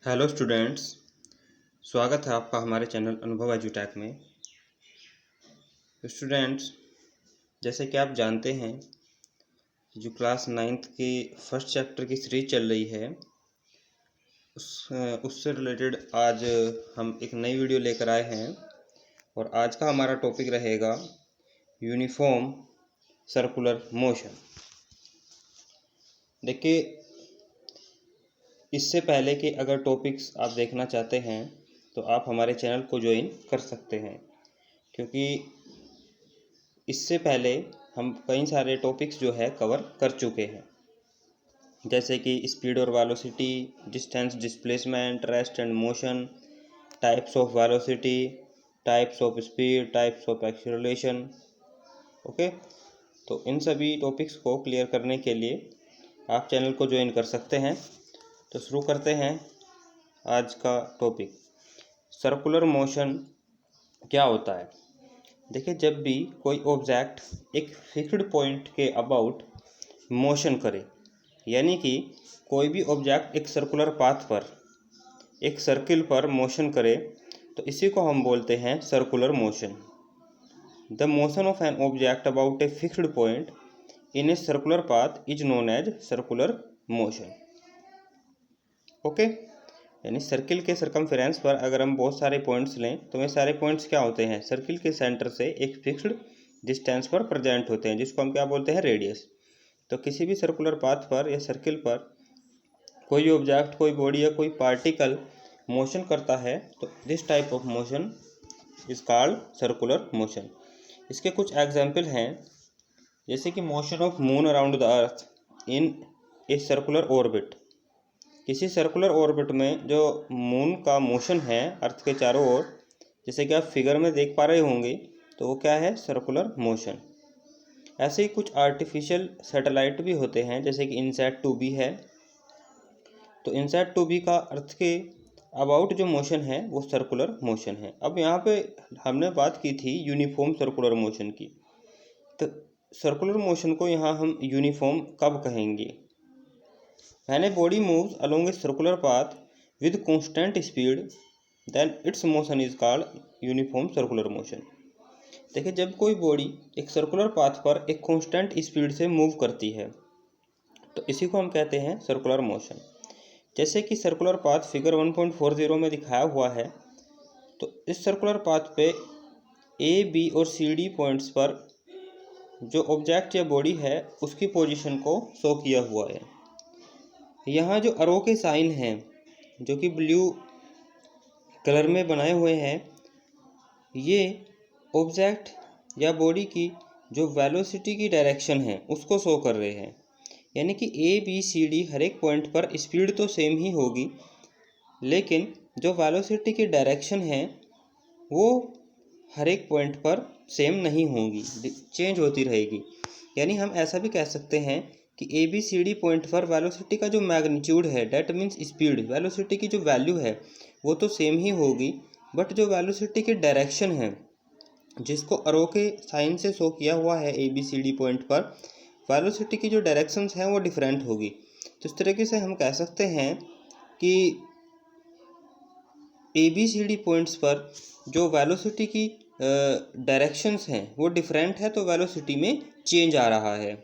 Hello students, स्वागत है आपका हमारे चैनल अनुभव एजुटेक में। तो स्टूडेंट्स, जैसे कि आप जानते हैं जो क्लास 9th की फर्स्ट चैप्टर की सीरीज चल रही है उससे रिलेटेड आज हम एक नई वीडियो लेकर आए हैं और आज का हमारा टॉपिक रहेगा यूनिफॉर्म सर्कुलर मोशन। देखिए, इससे पहले कि अगर टॉपिक्स आप देखना चाहते हैं तो आप हमारे चैनल को ज्वाइन कर सकते हैं, क्योंकि इससे पहले हम कई सारे टॉपिक्स जो है कवर कर चुके हैं, जैसे कि स्पीड और velocity, distance, displacement, rest and motion, types of velocity, types of speed, types of acceleration. Okay, तो इन सभी टॉपिक्स को क्लियर करने के लिए आप चैनल को ज्वाइन कर सकते हैं। तो शुरू करते हैं आज का टॉपिक। सर्कुलर मोशन क्या होता है? देखिए, जब भी कोई ऑब्जेक्ट एक फिक्स्ड पॉइंट के अबाउट मोशन करे, यानी कि कोई भी ऑब्जेक्ट एक सर्कुलर पाथ पर, एक सर्किल पर मोशन करे, तो इसी को हम बोलते हैं circular motion. The motion of an object about a fixed point in a circular path is known as circular motion. Okay, यानी सर्किल के सर्कमफेरेंस पर अगर हम बहुत सारे पॉइंट्स लें तो वे सारे पॉइंट्स क्या होते हैं? सर्किल के सेंटर से एक फिक्स्ड डिस्टेंस पर प्रेजेंट होते हैं, जिसको हम क्या बोलते हैं? रेडियस। तो किसी भी सर्कुलर पाथ पर या सर्किल पर कोई ऑब्जेक्ट, कोई बॉडी या कोई पार्टिकल मोशन करता है तो this type of motion is called circular motion. इसके कुछ एग्जाम्पल हैं, जैसे कि motion of moon around the earth in a circular orbit. किसी सर्कुलर ऑर्बिट में जो मून का मोशन है अर्थ के चारों ओर, जैसे कि आप फिगर में देख पा रहे होंगे, तो वो क्या है? Circular motion. ऐसे ही कुछ आर्टिफिशियल सैटेलाइट भी होते हैं, जैसे कि इनसैट 2B है। तो इनसैट 2B का अर्थ के अबाउट जो मोशन है वो सर्कुलर मोशन है। अब यहाँ पे हमने बात की थी यूनिफॉर्म सर्कुलर मोशन की, तो सर्कुलर मोशन को यहाँ हम यूनिफॉर्म कब कहेंगे? When a body moves along a circular path with constant speed, then its motion is called uniform circular motion. देखिए, जब कोई बॉडी एक सर्कुलर पाथ पर एक कांस्टेंट स्पीड से मूव करती है तो इसी को हम कहते हैं सर्कुलर मोशन। जैसे कि सर्कुलर पाथ फिगर 1.40 में दिखाया हुआ है, तो इस सर्कुलर पाथ पे ए, बी और सी डी पॉइंट्स पर जो ऑब्जेक्ट या बॉडी है उसकी पोजीशन को शो किया हुआ है। यहाँ जो अरो के साइन हैं जो कि ब्लू कलर में बनाए हुए हैं, ये ऑब्जेक्ट या बॉडी की जो वेलोसिटी की डायरेक्शन है उसको शो कर रहे हैं। यानी कि ए, बी, सी, डी हर एक पॉइंट पर स्पीड तो सेम ही होगी, लेकिन जो वेलोसिटी की डायरेक्शन है वो हर एक पॉइंट पर सेम नहीं होगी, चेंज होती रहेगी। यानी हम ऐसा भी कह सकते हैं कि ए, बी, सी, डी पॉइंट पर वेलोसिटी का जो मैग्नीट्यूड है, डेट मीन्स स्पीड, वेलोसिटी की जो वैल्यू है वो तो सेम ही होगी, बट जो वेलोसिटी की डायरेक्शन है जिसको अरो के साइन से शो किया हुआ है ए, बी, सी, डी पॉइंट पर, वेलोसिटी की जो डायरेक्शंस हैं वो डिफरेंट होगी। तो इस तरीके से हम कह सकते हैं कि ए, बी, सी, डी पॉइंट्स पर जो वेलोसिटी की डायरेक्शंस हैं वो डिफरेंट है, तो वेलोसिटी में चेंज आ रहा है।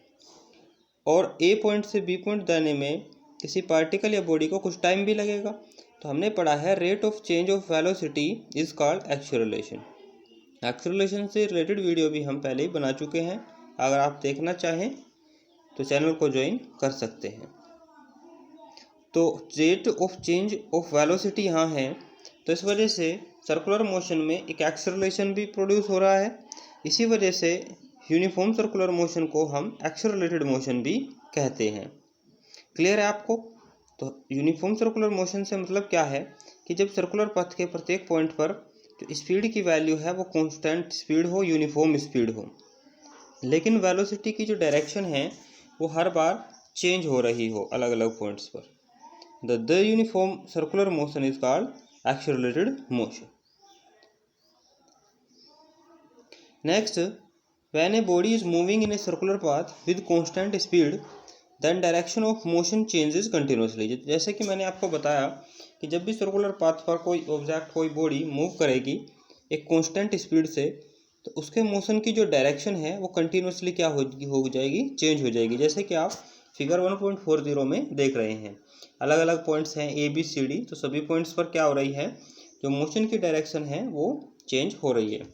और ए पॉइंट से बी पॉइंट जाने में किसी पार्टिकल या बॉडी को कुछ टाइम भी लगेगा। तो हमने पढ़ा है rate of change of velocity is called acceleration. Acceleration से रिलेटेड वीडियो भी हम पहले ही बना चुके हैं, अगर आप देखना चाहें तो चैनल को ज्वाइन कर सकते हैं। तो rate of change of velocity यहाँ है, तो इस वजह से सर्कुलर मोशन में एक एक्सेलरेशन भी प्रोड्यूस हो रहा है। इसी वजह से यूनिफॉर्म सर्कुलर मोशन को हम एक्सेलरेटेड मोशन भी कहते हैं। क्लियर है आपको? तो यूनिफॉर्म सर्कुलर मोशन से मतलब क्या है कि जब सर्कुलर पथ के प्रत्येक पॉइंट पर जो स्पीड की वैल्यू है वो कांस्टेंट स्पीड हो, यूनिफॉर्म स्पीड हो, लेकिन वेलोसिटी की जो डायरेक्शन है वो हर बार चेंज हो रही हो अलग अलग पॉइंट्स पर। The uniform circular motion is called accelerated motion. Next, when a body is moving in a circular path with constant speed, then direction of motion changes continuously. जैसे कि मैंने आपको बताया कि जब भी सर्कुलर पाथ पर कोई ऑब्जेक्ट, कोई बॉडी मूव करेगी एक कांस्टेंट स्पीड से, तो उसके मोशन की जो डायरेक्शन है वो कंटिन्यूसली क्या हो जाएगी, चेंज हो जाएगी। जैसे कि आप फिगर 1.40 में देख रहे हैं, अलग अलग पॉइंट्स हैं ABCD, तो सभी पॉइंट्स पर क्या हो रही है, जो मोशन की डायरेक्शन है वो चेंज हो रही है।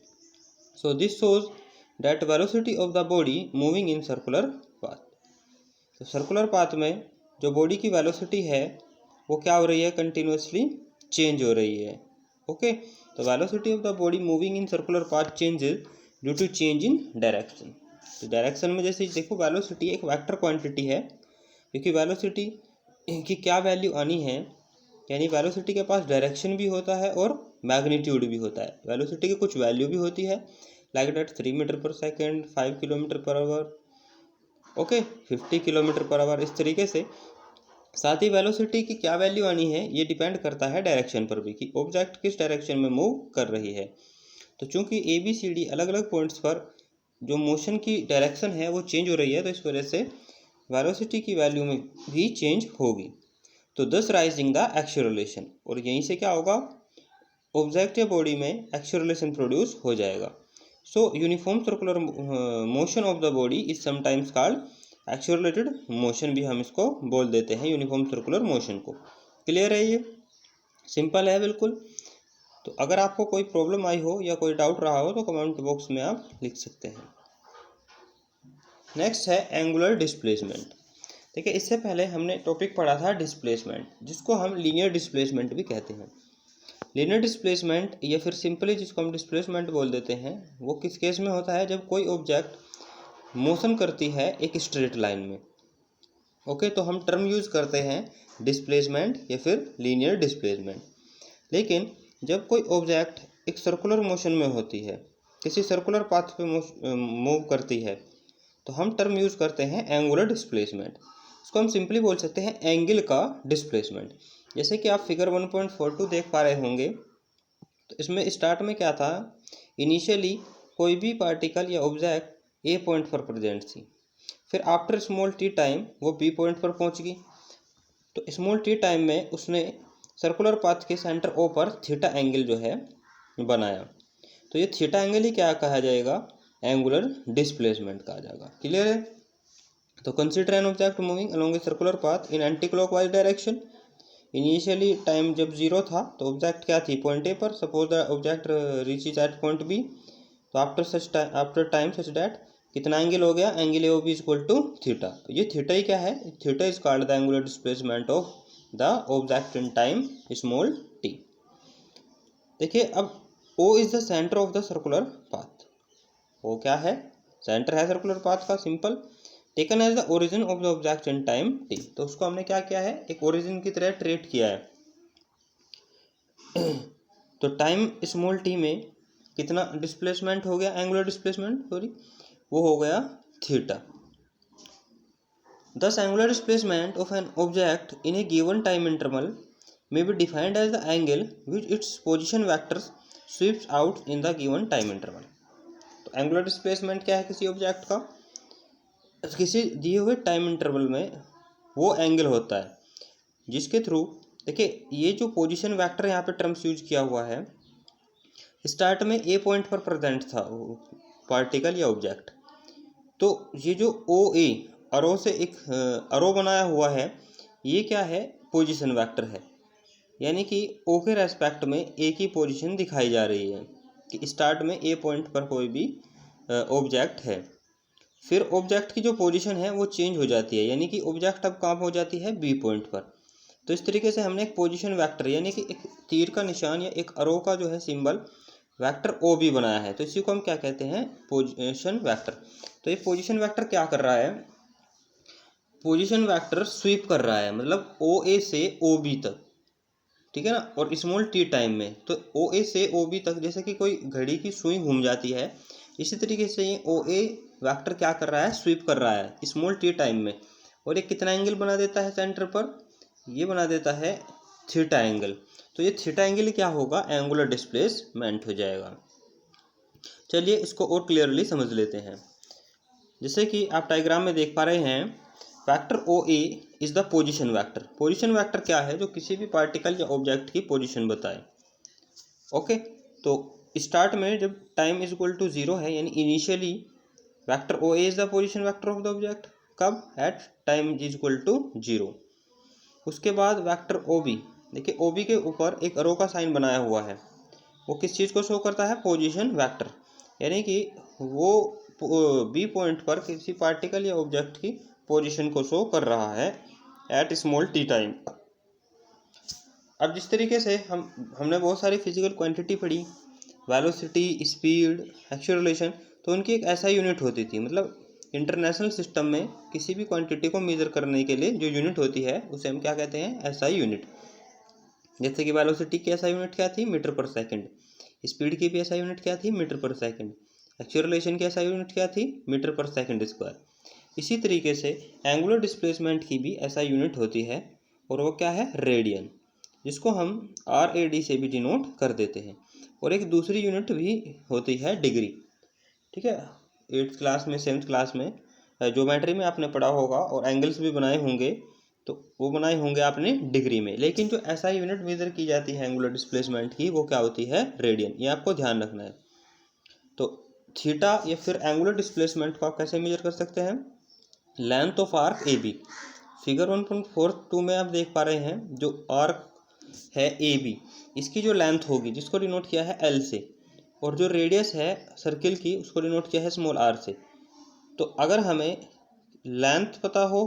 So this shows that velocity of the body moving in circular path. तो सर्कुलर पाथ में जो बॉडी की वेलोसिटी है वो क्या हो रही है, कंटिन्यूसली चेंज हो रही है। ओके, तो velocity of the body moving in circular path changes due to change in direction. तो डायरेक्शन में जैसे देखो, वेलोसिटी एक वेक्टर क्वांटिटी है, क्योंकि वेलोसिटी की क्या वैल्यू आनी है, यानी वेलोसिटी के पास डायरेक्शन भी होता है और मैग्नीट्यूड भी होता है। वेलोसिटी की कुछ वैल्यू भी होती है, लाइक दैट 3 मीटर पर second, 5 kilometre per hour, okay, 50 kilometre per hour, इस तरीके से। साथ ही वेलोसिटी की क्या वैल्यू आनी है ये डिपेंड करता है डायरेक्शन पर भी, कि ऑब्जेक्ट किस डायरेक्शन में मूव कर रही है। तो चूंकि ABCD अलग अलग पॉइंट्स पर जो मोशन की डायरेक्शन है वो चेंज हो रही है, तो इस वजह से वेलोसिटी की वैल्यू में भी चेंज होगी। तो दस राइजिंग द एक्सेलरेशन, और यहीं से क्या होगा, ऑब्जेक्ट या बॉडी में एक्सेलरेशन प्रोड्यूस हो जाएगा। सो uniform circular motion of the body is sometimes called accelerated motion, भी हम इसको बोल देते हैं यूनिफॉर्म सर्कुलर मोशन को। क्लियर है, ये सिंपल है बिल्कुल। तो अगर आपको कोई प्रॉब्लम आई हो या कोई डाउट रहा हो तो कमेंट बॉक्स में आप लिख सकते हैं। नेक्स्ट है एंगुलर डिस्प्लेसमेंट। देखिए, इससे पहले हमने टॉपिक पढ़ा था डिस्प्लेसमेंट, जिसको हम लीनियर डिस्प्लेसमेंट भी कहते हैं। लीनियर डिस्प्लेसमेंट या फिर सिंपली जिसको हम डिस्प्लेसमेंट बोल देते हैं, वो किस केस में होता है, जब कोई ऑब्जेक्ट मोशन करती है एक स्ट्रेट लाइन में। ओके, तो हम टर्म यूज करते हैं डिस्प्लेसमेंट या फिर लीनियर डिस्प्लेसमेंट। लेकिन जब कोई ऑब्जेक्ट एक सर्कुलर मोशन में होती है, किसी सर्कुलर पाथ पे मूव करती है, तो हम टर्म यूज करते हैं एंगुलर डिस्प्लेसमेंट। इसको हम सिंपली बोल सकते हैं एंगल का डिस्प्लेसमेंट। जैसे कि आप फिगर 1.42 देख पा रहे होंगे, तो इसमें स्टार्ट में क्या था, इनिशियली कोई भी पार्टिकल या ऑब्जेक्ट ए पॉइंट पर प्रेजेंट थी, फिर आफ्टर स्मॉल टी टाइम वो बी पॉइंट पर पहुंच गई। तो स्मॉल टी टाइम में उसने सर्कुलर पाथ के सेंटर ओ पर थीटा एंगल जो है बनाया, तो ये थीटा एंगल ही क्या कहा जाएगा, एंगुलर डिस्प्लेसमेंट कहा जाएगा। क्लियर है। तो consider an object moving along a circular path in anti clockwise direction. Initially time जब जीरो था तो ऑब्जेक्ट क्या थी, पॉइंट ए पर। Suppose the object reaches at point b, तो आफ्टर टाइम सच दैट कितना एंगल हो गया, angle a o b is equal to theta. तो ये थीटा ही क्या है, theta is called the angular displacement of the object in time small T. देखिए, अब O is the centre of the circular path. O क्या है, centre है सर्कुलर पाथ का, simple. Taken as the origin of the object in time t, तो उसको हमने क्या किया है, एक ओरिजिन की तरह ट्रीट किया है। तो टाइम स्मॉल t में कितना डिस्प्लेसमेंट हो गया, एंगुलर डिस्प्लेसमेंट, सॉरी, वो हो गया theta. Thus angular displacement of an object in a given time interval may be defined as the angle which its position vector sweeps out in the given time interval. तो angular displacement क्या है किसी object का, किसी दिए हुए time interval में वो एंगल होता है जिसके थ्रू, देखिए ये जो पोजीशन वेक्टर यहाँ पे टर्म्स यूज किया हुआ है, स्टार्ट में ए पॉइंट पर प्रेजेंट था पार्टिकल या ऑब्जेक्ट, तो ये जो ओ ए अरो से एक अरो बनाया हुआ है, ये क्या है, पोजीशन वेक्टर है। यानी कि ओ के रेस्पेक्ट में ए की पोजीशन दिखाई जा रही है कि स्टार्ट में ए पॉइंट पर कोई भी ऑब्जेक्ट है, फिर ऑब्जेक्ट की जो पोजीशन है वो चेंज हो जाती है, यानी कि ऑब्जेक्ट अब कहाँ पहुँच जाती है, बी पॉइंट पर। तो इस तरीके से हमने एक पोजीशन वेक्टर, यानी कि एक तीर का निशान या एक अरो का जो है सिंबल वेक्टर ओ बी बनाया है, तो इसी को हम क्या कहते हैं, पोजीशन वेक्टर। तो ये पोजीशन वेक्टर क्या कर रहा है, पोजीशन वेक्टर स्वीप कर रहा है, मतलब ओ ए से ओ बी तक, ठीक है ना, और स्मॉल टी टाइम में। तो ओ ए से ओ बी तक, जैसे कि कोई घड़ी की सुई घूम जाती है, इसी तरीके से ये ओ ए वेक्टर क्या कर रहा है, स्वीप कर रहा है स्मॉल टी टाइम में। और ये कितना एंगल बना देता है सेंटर पर, ये बना देता है थीटा एंगल। तो ये थीटा एंगल क्या होगा, एंगुलर डिस्प्लेसमेंट हो जाएगा। चलिए इसको और क्लियरली समझ लेते हैं। जैसे कि आप डायग्राम में देख पा रहे हैं vector O A is the position vector. Position vector क्या है? जो किसी भी पार्टिकल या ऑब्जेक्ट की पोजीशन बताए। ओके, तो स्टार्ट में जब टाइम इज इक्वल टू 0 है, यानी initially vector O A is the position vector of the object. कब? At time is equal to 0। उसके बाद वेक्टर ओ बी, देखिए ओ बी के ऊपर एक रो का साइन बनाया हुआ है, वो किस चीज़ को शो करता है? पोजीशन वेक्टर, यानी कि वो बी पॉइंट पर किसी पार्टिकल या ऑब्जेक्ट की पोजीशन को शो कर रहा है एट स्मॉल टी टाइम। अब जिस तरीके से हमने बहुत सारी फिजिकल क्वांटिटी पढ़ी, वेलोसिटी, स्पीड, एक्सेलरेशन, तो उनकी एक ऐसा यूनिट होती थी। मतलब इंटरनेशनल सिस्टम में किसी भी क्वांटिटी को मेजर करने के लिए जो यूनिट होती है उसे हम क्या कहते हैं? SI unit. जैसे कि वेलोसिटी की एसआई यूनिट क्या थी? मीटर पर सेकंड। स्पीड की भी एसआई यूनिट क्या थी? मीटर पर सेकंड। एक्सेलरेशन की एसआई यूनिट क्या थी? मीटर पर सेकंड स्क्वायर। इसी तरीके से एंगुलर डिस्प्लेसमेंट की भी एसआई यूनिट होती है, और वो क्या है? रेडियन, जिसको हम RAD से भी डिनोट कर देते हैं। और एक दूसरी यूनिट भी होती है डिग्री। ठीक है, 8th क्लास में, 7th क्लास में ज्योमेट्री में आपने पढ़ा होगा, और एंगल्स भी बनाए होंगे, तो वो बनाए होंगे आपने डिग्री में। लेकिन जो ऐसा यूनिट मेजर की जाती है एंगुलर डिस्प्लेसमेंट की, वो क्या होती है? रेडियन। ये आपको ध्यान रखना है। तो थीटा या फिर एंगुलर डिस्प्लेसमेंट को आप कैसे मेजर कर सकते हैं? Length of arc A B. Figure 1.42 में आप देख पा रहे हैं, जो आर्क है ए बी, इसकी जो लेंथ होगी, जिसको डिनोट किया है एल से, और जो रेडियस है सर्किल की, उसको डिनोट किया है स्मॉल आर से। तो अगर हमें लेंथ पता हो,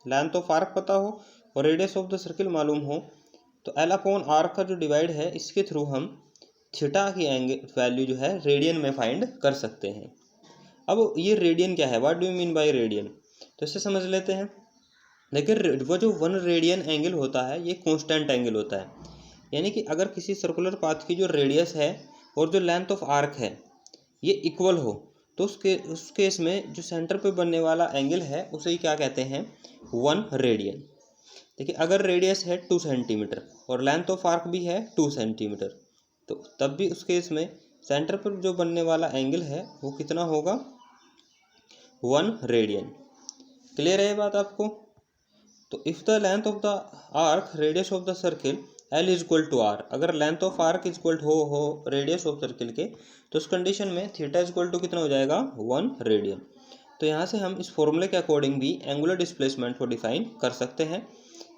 लेंथ ऑफ आर्क पता हो, और रेडियस ऑफ द सर्किल मालूम हो, तो एल अपॉन आर का जो डिवाइड है, इसके थ्रू हम थीटा की एंगल वैल्यू जो है रेडियन में फाइंड कर सकते हैं। अब ये रेडियन क्या है? What do you mean by radian? तो इसे समझ लेते हैं। देखिए, वो जो 1 रेडियन एंगल होता है, ये कांस्टेंट एंगल होता है। यानी कि अगर किसी सर्कुलर पाथ की जो रेडियस है और जो लेंथ ऑफ आर्क है, ये इक्वल हो, तो उस केस में जो सेंटर पे बनने वाला एंगल है, उसे ही क्या कहते हैं? 1 रेडियन। देखिए, अगर रेडियस है 2 सेंटीमीटर और लेंथ ऑफ आर्क भी है 2 सेंटीमीटर, तो तब भी उस केस में सेंटर पर जो बनने वाला एंगल है वो कितना होगा? 1 रेडियन। क्लियर है ये बात आपको? तो if the length of the arc radius of the circle L is equal to R, अगर length of arc is equal हो रेडियस ऑफ सर्किल के, तो उस कंडीशन में थीटा इज इक्वल टू कितना हो जाएगा? 1 रेडियन। तो यहाँ से हम इस फॉर्मूले के अकॉर्डिंग भी एंगुलर डिस्प्लेसमेंट को डिफाइन कर सकते हैं।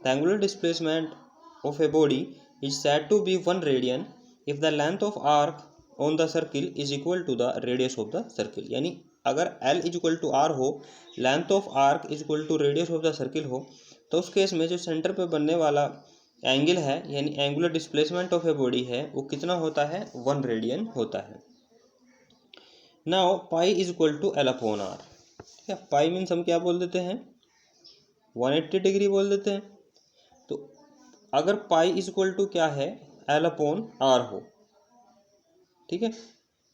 The angular displacement of a body is said to be 1 radian if the length of arc on the circle is equal to the radius of the circle. यानी अगर L is equal to R हो, length of arc is equal to radius of the circle हो, तो उस case में जो centre पे बनने वाला एंगल है, यानी angular displacement of a body है, वो कितना होता है? 1 रेडियन होता है। Now pi is equal to L upon R. ठीक है, पाई मीन्स हम क्या बोल देते हैं? 180 डिग्री बोल देते हैं। तो अगर पाई इज इक्वल टू क्या है? एल अपॉन आर हो, ठीक है,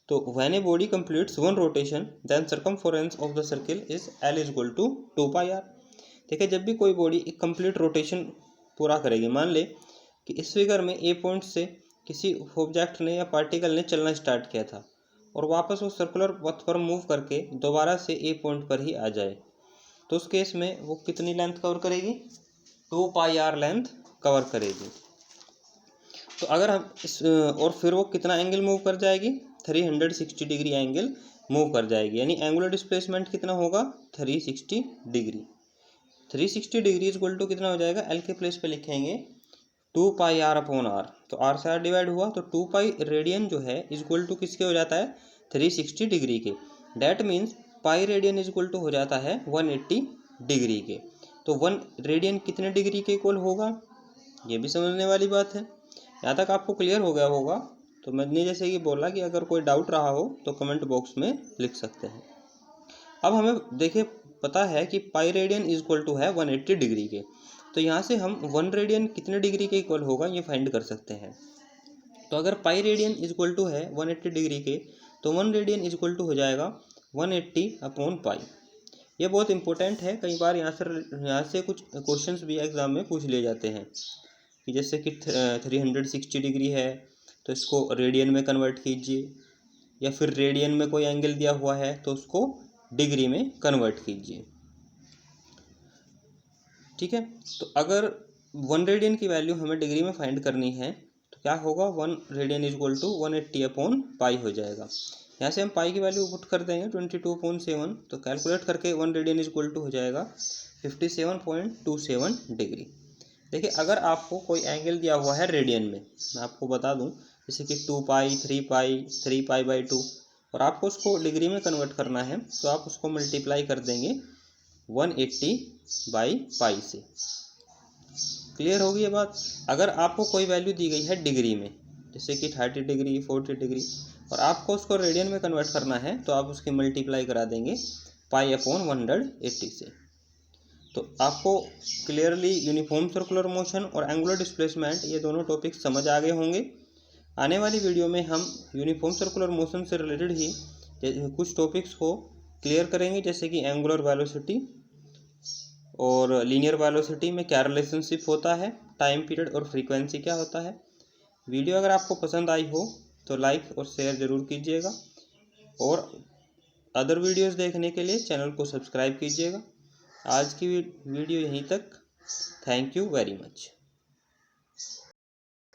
तो when a body completes 1 rotation then circumference of the circle is L is equal to 2 pi R. देखिए, जब भी कोई बॉडी एक कंप्लीट रोटेशन पूरा करेगी, मान ले कि इस फिगर में ए पॉइंट से किसी ऑब्जेक्ट ने या पार्टिकल ने चलना स्टार्ट किया था, और वापस वो सर्कुलर पथ पर मूव करके दोबारा से ए पॉइंट पर ही आ जाए, तो उस केस में वो कितनी लेंथ कवर करेगी? 2 पाई आर लेंथ कवर करेगी। तो अगर हम और फिर वो कितना एंगल मूव कर जाएगी? 360 डिग्री एंगल मूव कर जाएगी। यानी एंगुलर डिस्प्लेसमेंट कितना होगा? 360 degree. 360 degree is equal to कितना हो जाएगा? एल के प्लेस पे लिखेंगे 2 पाई आर अपॉन आर। तो आर से आर डिवाइड हुआ, तो 2 पाई रेडियन जो है इज इक्वल टू किसके हो जाता है? 360 डिग्री के। That means pi radian is equal to हो जाता है 180 डिग्री के। तो 1 रेडियन कितने डिग्री के इक्वल होगा? ये भी समझने वाली बात है। यहाँ तक आपको क्लियर हो गया होगा। तो मैंने जैसे कि बोला कि अगर कोई डाउट रहा हो तो कमेंट बॉक्स में लिख सकते हैं। अब हमें देखिए पता है कि pi radian is equal to है 180 डिग्री के, तो यहाँ से हम 1 रेडियन कितने डिग्री के इक्वल होगा ये फाइंड कर सकते हैं। तो अगर pi radian is equal to है 180 डिग्री के, तो 1 रेडियन इज इक्वल टू हो जाएगा 180 अपॉन पाई। ये बहुत इंपॉर्टेंट है, कई बार यहाँ से कुछ क्वेश्चंस भी एग्जाम में पूछ लिए जाते हैं कि जैसे कि 360 डिग्री है तो इसको रेडियन में कन्वर्ट कीजिए, या फिर रेडियन में कोई एंगल दिया हुआ है तो उसको डिग्री में कन्वर्ट कीजिए। ठीक है। तो अगर 1 रेडियन की वैल्यू हमें डिग्री में फाइंड करनी है तो क्या होगा, 1 रेडियन इज इक्वल टू 180/पाई हो जाएगा। यहाँ से हम पाई की वैल्यू पुट कर देंगे 22.7, तो कैलकुलेट करके 1 रेडियन इज इक्वल टू हो जाएगा 57.27 डिग्री। देखिए अगर आपको कोई एंगल दिया हुआ है रेडियन में, मैं आपको बता दूं जैसे कि 2 पाई, 3 पाई, 3 पाई/2, और आपको उसको डिग्री में कन्वर्ट करना है तो आप उसको मल्टीप्लाई कर देंगे 180/पाई से। क्लियर होगी ये बात। अगर आपको कोई वैल्यू दी गई है डिग्री में जैसे कि 30 डिग्री, 40 डिग्री, और आपको उसको रेडियन में कन्वर्ट करना है तो आप उसकी मल्टीप्लाई करा देंगे पाई/180 से। तो आपको क्लियरली यूनिफॉर्म सर्कुलर मोशन और एंगुलर डिस्प्लेसमेंट ये दोनों टॉपिक्स समझ आ गए होंगे। आने वाली वीडियो में हम यूनिफॉर्म सर्कुलर मोशन से रिलेटेड ही कुछ टॉपिक्स को क्लियर करेंगे, जैसे कि एंगुलर वेलोसिटी और लीनियर वेलोसिटी में क्या रिलेशनशिप होता है, टाइम पीरियड और फ्रीक्वेंसी क्या होता है। वीडियो अगर आपको पसंद आई हो तो लाइक और शेयर ज़रूर कीजिएगा, और अदर वीडियोस देखने के लिए चैनल को सब्सक्राइब कीजिएगा। आज की वीडियो यहीं तक। Thank you very much.